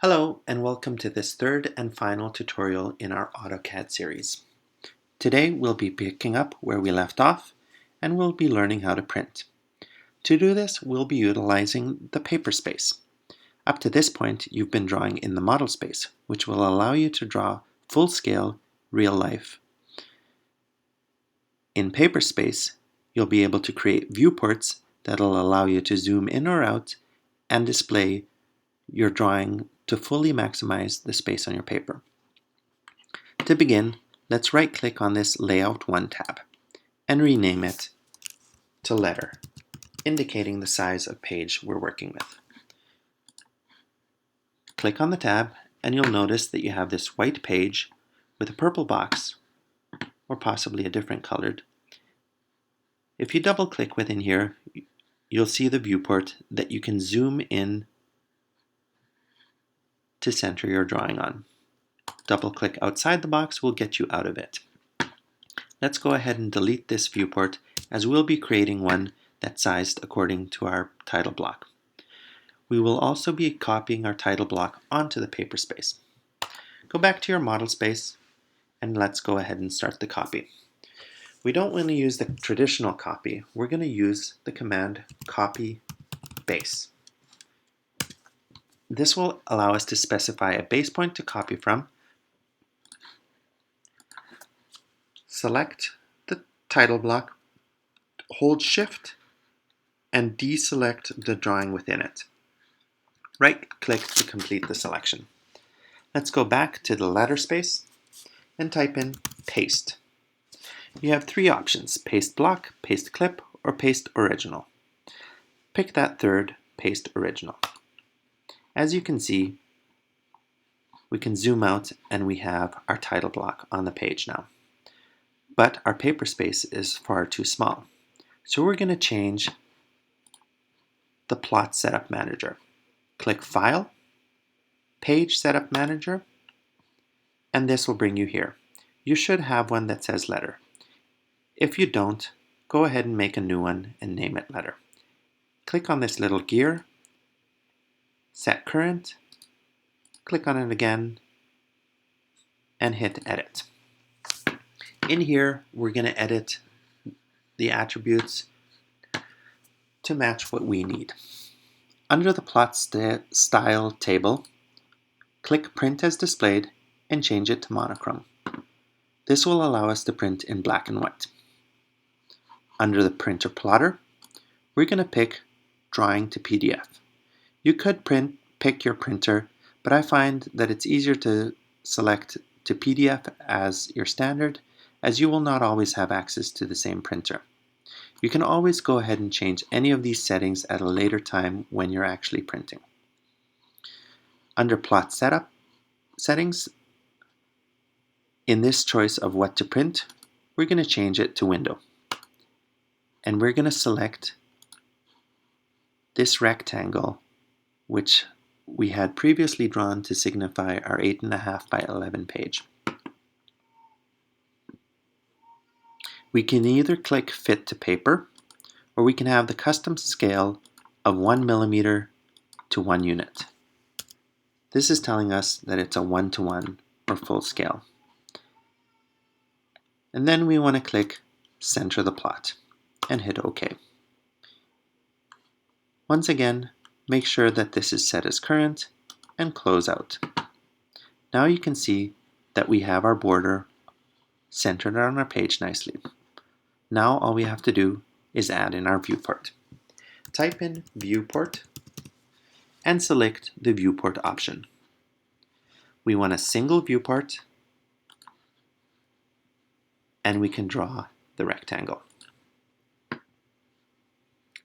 Hello and welcome to this third and final tutorial in our AutoCAD series. Today we'll be picking up where we left off and we'll be learning how to print. To do this, we'll be utilizing the paper space. Up to this point, you've been drawing in the model space, which will allow you to draw full-scale, real life. In paper space, you'll be able to create viewports that'll allow you to zoom in or out and display your drawing to fully maximize the space on your paper. To begin, let's right-click on this Layout 1 tab and rename it to Letter, indicating the size of page we're working with. Click on the tab and you'll notice that you have this white page with a purple box, or possibly a different colored. If you double-click within here, you'll see the viewport that you can zoom in to center your drawing on. Double-click outside the box will get you out of it. Let's go ahead and delete this viewport, as we'll be creating one that's sized according to our title block. We will also be copying our title block onto the paper space. Go back to your model space and let's go ahead and start the copy. We don't want to use the traditional copy. We're going to use the command copy base. This will allow us to specify a base point to copy from. Select the title block, hold Shift, and deselect the drawing within it. Right-click to complete the selection. Let's go back to the letter space and type in Paste. You have three options: Paste Block, Paste Clip, or Paste Original. Pick that third, Paste Original. As you can see, we can zoom out and we have our title block on the page now. But our paper space is far too small. So we're going to change the Plot Setup Manager. Click File, Page Setup Manager, and this will bring you here. You should have one that says Letter. If you don't, go ahead and make a new one and name it Letter. Click on this little gear, set current, click on it again, and hit Edit. In here, we're going to edit the attributes to match what we need. Under the Plot Style table, click Print as Displayed and change it to monochrome. This will allow us to print in black and white. Under the Printer Plotter, we're going to pick Drawing to PDF. You could pick your printer, but I find that it's easier to select to PDF as your standard, as you will not always have access to the same printer. You can always go ahead and change any of these settings at a later time when you're actually printing. Under Plot Setup Settings, in this choice of what to print, we're going to change it to Window. And we're going to select this rectangle, which we had previously drawn to signify our 8.5 by 11 page. We can either click Fit to Paper, or we can have the custom scale of 1 millimeter to 1 unit. This is telling us that it's a 1:1 or full scale. And then we want to click Center the Plot and hit OK. Once again, make sure that this is set as current and close out. Now you can see that we have our border centered on our page nicely. Now all we have to do is add in our viewport. Type in Viewport and select the Viewport option. We want a single viewport and we can draw the rectangle.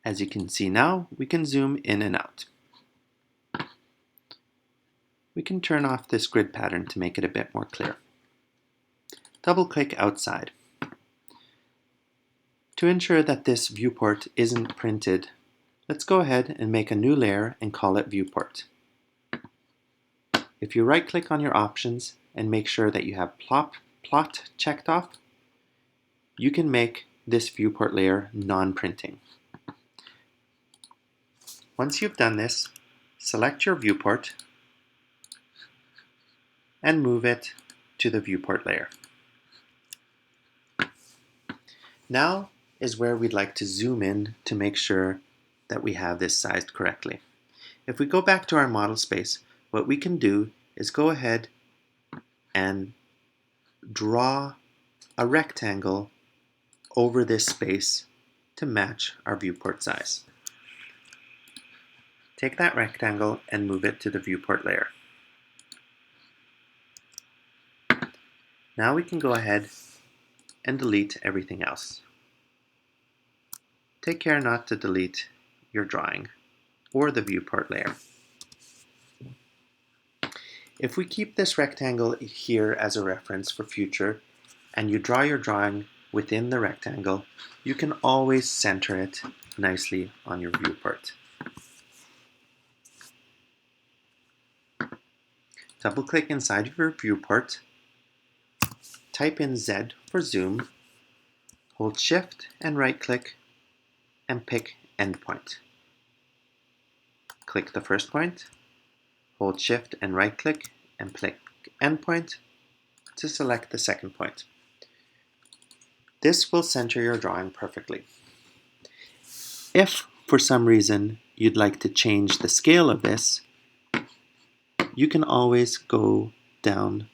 As you can see now, we can zoom in and out. We can turn off this grid pattern to make it a bit more clear. Double-click outside. To ensure that this viewport isn't printed, let's go ahead and make a new layer and call it Viewport. If you right-click on your options and make sure that you have Plot checked off, you can make this viewport layer non-printing. Once you've done this, select your viewport and move it to the viewport layer. Now is where we'd like to zoom in to make sure that we have this sized correctly. If we go back to our model space, what we can do is go ahead and draw a rectangle over this space to match our viewport size. Take that rectangle and move it to the viewport layer. Now we can go ahead and delete everything else. Take care not to delete your drawing or the viewport layer. If we keep this rectangle here as a reference for future, and you draw your drawing within the rectangle, you can always center it nicely on your viewport. Double-click inside of your viewport, type in Z for zoom, hold Shift and right-click, and pick Endpoint. Click the first point, hold Shift and right-click, and click Endpoint to select the second point. This will center your drawing perfectly. If, for some reason, you'd like to change the scale of this, you can always go down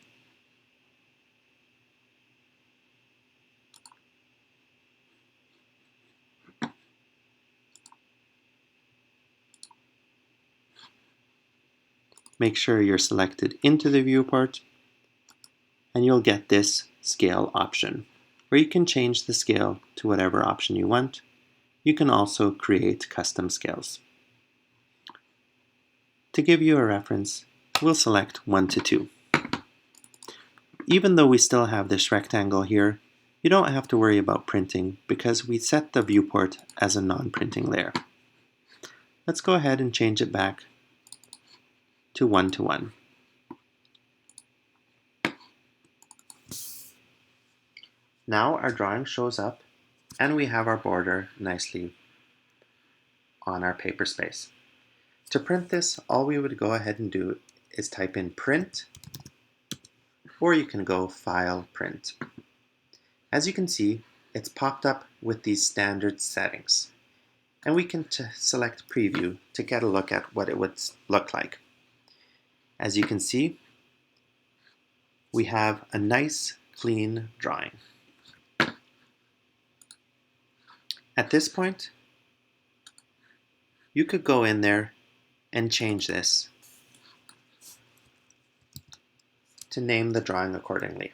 make sure you're selected into the viewport, and you'll get this scale option, where you can change the scale to whatever option you want. You can also create custom scales. To give you a reference, we'll select 1 to 2. Even though we still have this rectangle here, you don't have to worry about printing because we set the viewport as a non-printing layer. Let's go ahead and change it back to 1 to 1. Now our drawing shows up and we have our border nicely on our paper space. To print this, all we would go ahead and do is type in print, or you can go file print. As you can see, it's popped up with these standard settings, and we can select preview to get a look at what it would look like. As you can see, we have a nice clean drawing. At this point, you could go in there and change this to name the drawing accordingly.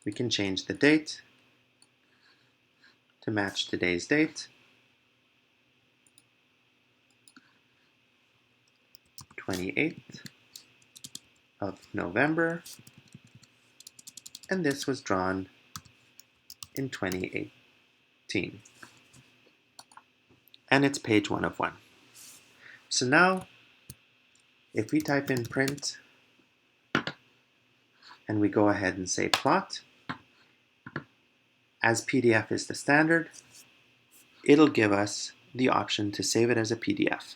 We can change the date to match today's date, 28th of November, and this was drawn in 2018. And it's page 1 of 1. So now, if we type in print and we go ahead and say plot, as PDF is the standard, it'll give us the option to save it as a PDF.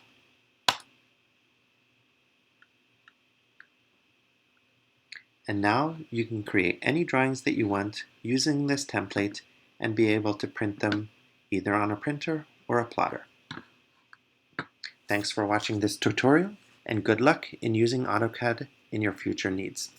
And now you can create any drawings that you want using this template and be able to print them either on a printer or a plotter. Thanks for watching this tutorial, and good luck in using AutoCAD in your future needs.